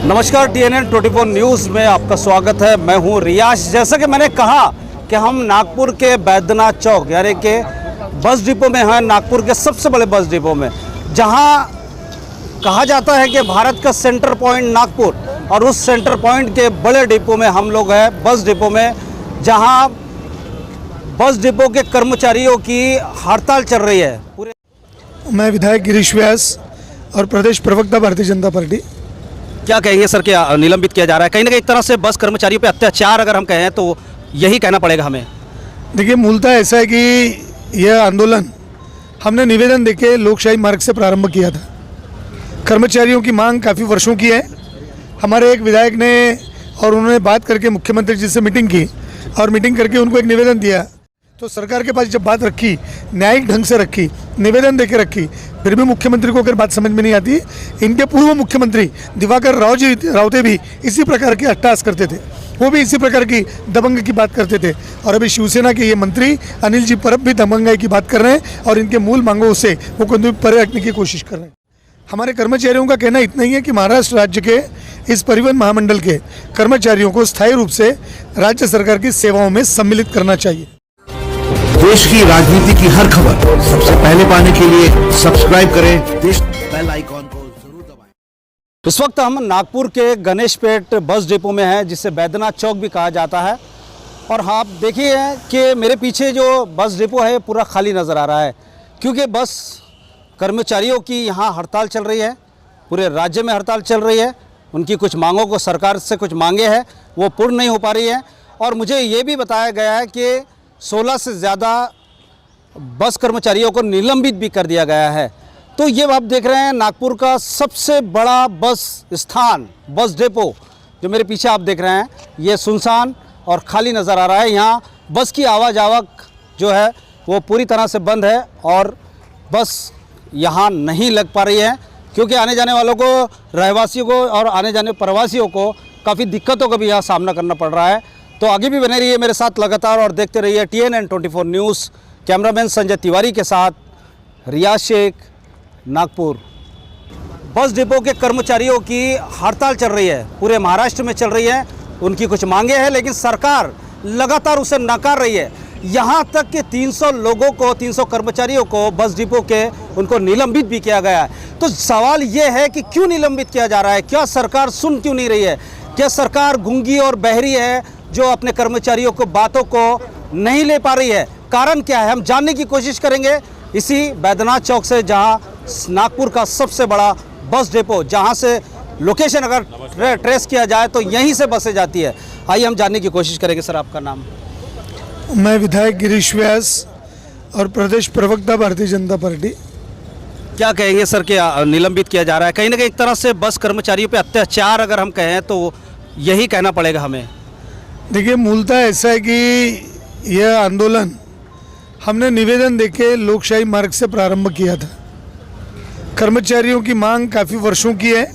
नमस्कार, TNN 24 news में आपका स्वागत है। मैं हूं रियाज। जैसा कि मैंने कहा कि हम नागपुर के बैद्यनाथ चौक यानी कि बस डिपो में हैं, नागपुर के सबसे बड़े बस डिपो में, जहां कहा जाता है कि भारत का सेंटर पॉइंट नागपुर, और उस सेंटर पॉइंट के बड़े डिपो में हम लोग हैं, बस डिपो में, जहां बस डिपो के कर्मचारियों की हड़ताल चल रही है। पूरे मैं विधायक गिरीश व्यास और प्रदेश प्रवक्ता भारतीय जनता पार्टी। क्या कहेंगे सर, क्या निलंबित किया जा रहा है? कहीं ना कहीं एक तरह से बस कर्मचारियों पे अत्याचार अगर हम कहें तो यही कहना पड़ेगा हमें। देखिए, मूलतः ऐसा है कि यह आंदोलन हमने निवेदन देके लोकशाही मार्ग से प्रारंभ किया था। कर्मचारियों की मांग काफ़ी वर्षों की है। हमारे एक विधायक ने और उन्होंने बात करके मुख्यमंत्री जी से मीटिंग की और मीटिंग करके उनको एक निवेदन दिया। तो सरकार के पास जब बात रखी, न्यायिक ढंग से रखी, निवेदन देके रखी, फिर भी मुख्यमंत्री को अगर बात समझ में नहीं आती। इनके पूर्व मुख्यमंत्री दिवाकर रावते भी इसी प्रकार के अट्टहास करते थे, वो भी इसी प्रकार की दबंग की बात करते थे। और अभी शिवसेना के ये मंत्री अनिल जी परब भी दबंगाई की बात कर रहे हैं और इनके मूल मांगों से वो कोई परे हटने की कोशिश कर रहे हैं। हमारे कर्मचारियों का कहना इतना ही है कि महाराष्ट्र राज्य के इस परिवहन महामंडल के कर्मचारियों को स्थायी रूप से राज्य सरकार की सेवाओं में सम्मिलित करना चाहिए। देश की राजनीति की हर खबर सबसे पहले पाने के लिए सब्सक्राइब करें देश बेल आइकॉन को जरूर दबाएं। इस वक्त हम नागपुर के गणेशपेट बस डिपो में हैं, जिसे बैद्यनाथ चौक भी कहा जाता है। और हाँ, आप देखिए कि मेरे पीछे जो बस डिपो है पूरा खाली नज़र आ रहा है, क्योंकि बस कर्मचारियों की यहाँ हड़ताल चल रही है। पूरे राज्य में हड़ताल चल रही है। उनकी कुछ मांगों को, सरकार से कुछ मांगे हैं, वो पूर्ण नहीं हो पा रही है। और मुझे ये भी बताया गया है कि 16 से ज़्यादा बस कर्मचारियों को निलंबित भी कर दिया गया है। तो ये आप देख रहे हैं नागपुर का सबसे बड़ा बस स्थान, बस डिपो, जो मेरे पीछे आप देख रहे हैं, ये सुनसान और खाली नज़र आ रहा है। यहाँ बस की आवाजावक जो है वो पूरी तरह से बंद है और बस यहाँ नहीं लग पा रही है, क्योंकि आने जाने वालों को, रहवासियों को और आने जाने प्रवासियों को काफ़ी दिक्कतों का भी यहाँ सामना करना पड़ रहा है। तो आगे भी बने रहिए मेरे साथ लगातार और देखते रहिए TNN 24 news. Cameraman Sanjay Tiwari के साथ रियाज शेख, नागपुर। बस डिपो के कर्मचारियों की हड़ताल चल रही है, पूरे महाराष्ट्र में चल रही है। उनकी कुछ मांगे हैं, लेकिन सरकार लगातार उसे नकार रही है। यहाँ तक कि 300 लोगों को, 300 कर्मचारियों को बस डिपो के, उनको निलंबित भी किया गया है। तो सवाल ये है कि क्यों निलंबित किया जा रहा है? क्या सरकार सुन क्यों नहीं रही है? क्या सरकार गूंगी और बहरी है, जो अपने कर्मचारियों को, बातों को नहीं ले पा रही है? कारण क्या है, हम जानने की कोशिश करेंगे इसी बैद्यनाथ चौक से, जहां नागपुर का सबसे बड़ा बस डिपो, जहां से लोकेशन अगर ट्रेस किया जाए तो यहीं से बसें जाती है। आइए हम जानने की कोशिश करेंगे। सर, आपका नाम? मैं विधायक गिरीश व्यास और प्रदेश प्रवक्ता भारतीय जनता पार्टी। क्या कहेंगे सर, क्या निलंबित किया जा रहा है? कहीं ना कहीं एक तरह से बस कर्मचारियों पे अत्याचार अगर हम कहें तो यही कहना पड़ेगा हमें। देखिए, मूलतः ऐसा है कि यह आंदोलन हमने निवेदन देके लोकशाही मार्ग से प्रारंभ किया था। कर्मचारियों की मांग काफ़ी वर्षों की है।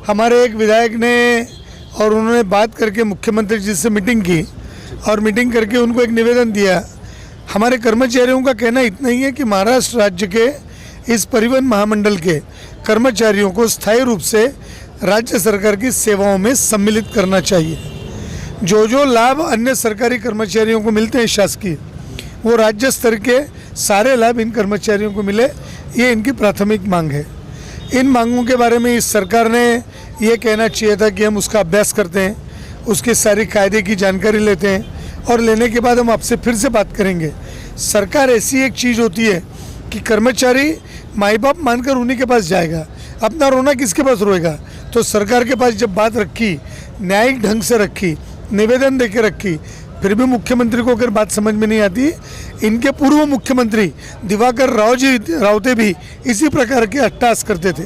हमारे एक विधायक ने और उन्होंने बात करके मुख्यमंत्री जी से मीटिंग की और मीटिंग करके उनको एक निवेदन दिया। हमारे कर्मचारियों का कहना इतना ही है कि महाराष्ट्र राज्य के इस परिवहन महामंडल के कर्मचारियों को स्थायी रूप से राज्य सरकार की सेवाओं में सम्मिलित करना चाहिए। जो लाभ अन्य सरकारी कर्मचारियों को मिलते हैं शासकीय, वो राज्य स्तर के सारे लाभ इन कर्मचारियों को मिले, ये इनकी प्राथमिक मांग है। इन मांगों के बारे में इस सरकार ने ये कहना चाहिए था कि हम उसका अभ्यास करते हैं, उसके सारी कायदे की जानकारी लेते हैं और लेने के बाद हम आपसे फिर से बात करेंगे। सरकार ऐसी एक चीज़ होती है कि कर्मचारी माई बाप मानकर उन्हीं के पास जाएगा, अपना रोना किसके पास रोएगा? तो सरकार के पास जब बात रखी, न्यायिक ढंग से रखी, निवेदन देके रखी, फिर भी मुख्यमंत्री को अगर बात समझ में नहीं आती। इनके पूर्व मुख्यमंत्री दिवाकर रावते भी इसी प्रकार के अट्टहास करते थे,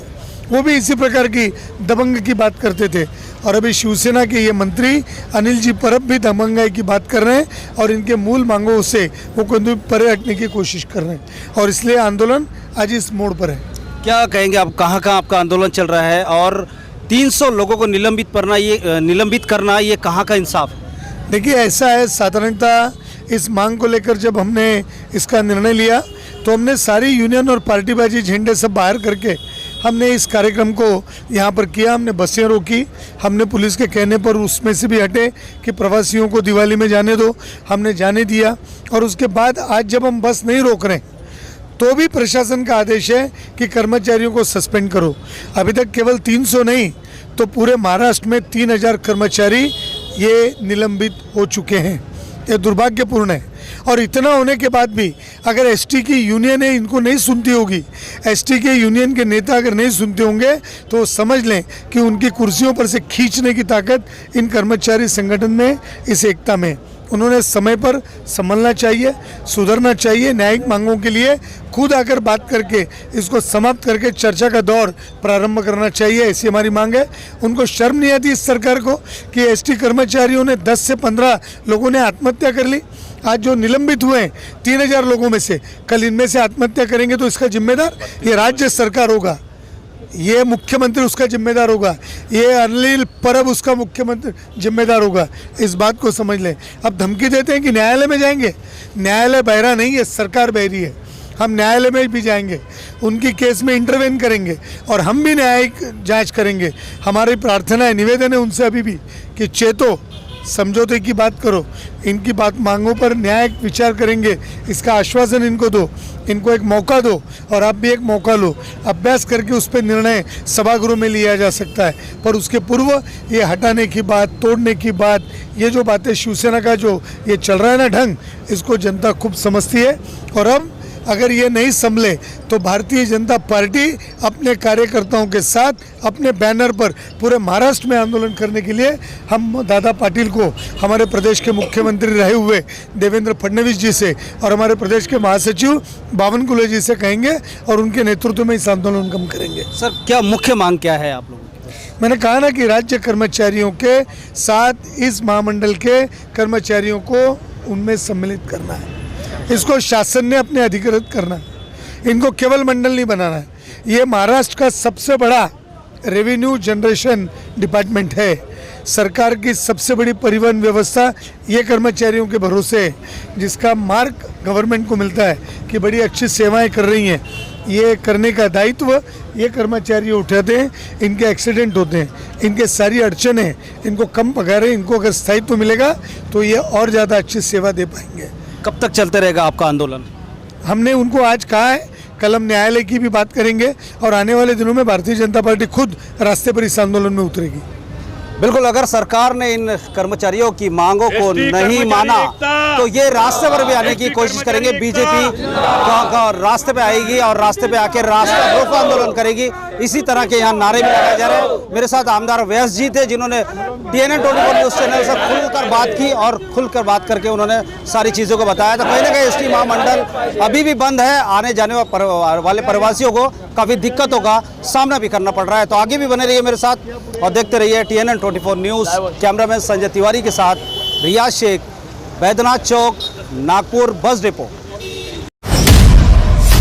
वो भी इसी प्रकार की दबंग की बात करते थे। और अभी शिवसेना के ये मंत्री अनिल जी परब भी दबंगाई की बात कर रहे हैं और इनके मूल मांगों से वो कोई परे हटने की कोशिश कर रहे हैं, और इसलिए आंदोलन आज इस मोड़ पर है। क्या कहेंगे आप, कहाँ आपका आंदोलन चल रहा है और 300 लोगों को निलंबित करना ये कहाँ का इंसाफ? देखिए, ऐसा है, साधारणतः इस मांग को लेकर जब हमने इसका निर्णय लिया तो हमने सारी यूनियन और पार्टीबाजी झंडे सब बाहर करके हमने इस कार्यक्रम को यहाँ पर किया। हमने बसें रोकी, हमने पुलिस के कहने पर उसमें से भी हटे कि प्रवासियों को दिवाली में जाने दो, हमने जाने दिया। और उसके बाद आज जब हम बस नहीं रोक रहे तो भी प्रशासन का आदेश है कि कर्मचारियों को सस्पेंड करो। अभी तक केवल 300 नहीं तो पूरे महाराष्ट्र में 3000 कर्मचारी ये निलंबित हो चुके हैं। ये दुर्भाग्यपूर्ण है। और इतना होने के बाद भी अगर एसटी की यूनियन है इनको नहीं सुनती होगी, एसटी के यूनियन के नेता अगर नहीं सुनते होंगे तो समझ लें कि उनकी कुर्सियों पर से खींचने की ताकत इन कर्मचारी संगठन में, इस एकता में। उन्होंने समय पर संभलना चाहिए, सुधरना चाहिए, न्यायिक मांगों के लिए खुद आकर बात करके इसको समाप्त करके चर्चा का दौर प्रारंभ करना चाहिए, ऐसी हमारी मांग है। उनको शर्म नहीं आती इस सरकार को कि एसटी कर्मचारियों ने 10 से 15 लोगों ने आत्महत्या कर ली। आज जो निलंबित हुए हैं 3000 लोगों में से, कल इनमें से आत्महत्या करेंगे तो इसका जिम्मेदार ये राज्य सरकार होगा, ये मुख्यमंत्री उसका जिम्मेदार होगा, ये अनिल परब उसका मुख्यमंत्री जिम्मेदार होगा। इस बात को समझ लें। अब धमकी देते हैं कि न्यायालय में जाएंगे, न्यायालय बहरा नहीं है, सरकार बहरी है। हम न्यायालय में भी जाएंगे, उनकी केस में इंटरवेन करेंगे और हम भी न्यायिक जांच करेंगे। हमारी प्रार्थना है, निवेदन है उनसे अभी भी कि चेतो, समझौते की बात करो, इनकी बात मांगों पर न्यायिक विचार करेंगे, इसका आश्वासन इनको दो, इनको एक मौका दो और आप भी एक मौका लो। अभ्यास करके उस पर निर्णय सभागृह में लिया जा सकता है, पर उसके पूर्व ये हटाने की बात, तोड़ने की बात, ये जो बातें शिवसेना का जो ये चल रहा है ना ढंग, इसको जनता खूब समझती है। और अब अगर ये नहीं संभले तो भारतीय जनता पार्टी अपने कार्यकर्ताओं के साथ अपने बैनर पर पूरे महाराष्ट्र में आंदोलन करने के लिए हम दादा पाटिल को, हमारे प्रदेश के मुख्यमंत्री रहे हुए देवेंद्र फडणवीस जी से और हमारे प्रदेश के महासचिव बावनकुले जी से कहेंगे और उनके नेतृत्व में इस आंदोलन को हम करेंगे। सर, क्या मुख्य मांग क्या है आप लोगों की? मैंने कहा ना कि राज्य कर्मचारियों के साथ इस महामंडल के कर्मचारियों को उनमें सम्मिलित करना है, इसको शासन ने अपने अधिकृत करना है, इनको केवल मंडल नहीं बनाना है। ये महाराष्ट्र का सबसे बड़ा रेवेन्यू जनरेशन डिपार्टमेंट है, सरकार की सबसे बड़ी परिवहन व्यवस्था ये कर्मचारियों के भरोसे है, जिसका मार्क गवर्नमेंट को मिलता है कि बड़ी अच्छी सेवाएं कर रही हैं। ये करने का दायित्व ये कर्मचारी उठाते हैं, इनके एक्सीडेंट होते हैं, इनके सारी अड़चनें, इनको कम पगार है, इनको अगर स्थायित्व मिलेगा तो ये और ज़्यादा अच्छी सेवा दे पाएंगे। कब तक चलते रहेगा आपका आंदोलन? हमने उनको आज कहा है, कल हम न्यायालय की भी बात करेंगे और आने वाले दिनों में भारतीय जनता पार्टी खुद रास्ते पर इस आंदोलन में उतरेगी। बिल्कुल, अगर सरकार ने इन कर्मचारियों की मांगों को नहीं माना तो ये रास्ते पर भी आने की कोशिश करेंगे। बीजेपी रास्ते पे आएगी और रास्ते पे आके रास्ता रोको आंदोलन करेगी। इसी तरह के यहाँ नारे भी लगाए जा रहे हैं। मेरे साथ आमदार व्यास जी थे जिन्होंने TNN 24 न्यूज़ चैनल से खुलकर बात की और खुलकर बात करके उन्होंने सारी चीज़ों को बताया। तो कहीं ना कहीं एसटी महामंडल अभी भी बंद है, आने जाने वाले प्रवासियों को काफ़ी दिक्कतों का सामना भी करना पड़ रहा है। तो आगे भी बने रहिए मेरे साथ और देखते रहिए TNN 24 news. Cameraman Sanjay Tiwari के साथ रियाज शेख, बैद्यनाथ चौक, नागपुर बस डिपो।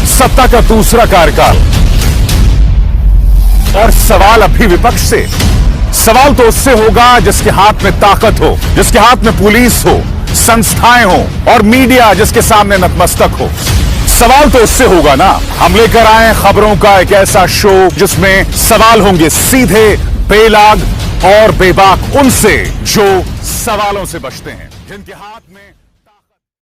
सत्ता का दूसरा कार्यकाल और सवाल अभी विपक्ष से। सवाल तो उससे होगा जिसके हाथ में ताकत हो, जिसके हाथ में पुलिस हो, संस्थाएं हो और मीडिया जिसके सामने नतमस्तक हो। सवाल तो उससे होगा ना। हम लेकर आए खबरों का एक ऐसा शो जिसमें सवाल होंगे सीधे, बेलाग और बेबाक उनसे जो सवालों से बचते हैं, जिनके हाथ में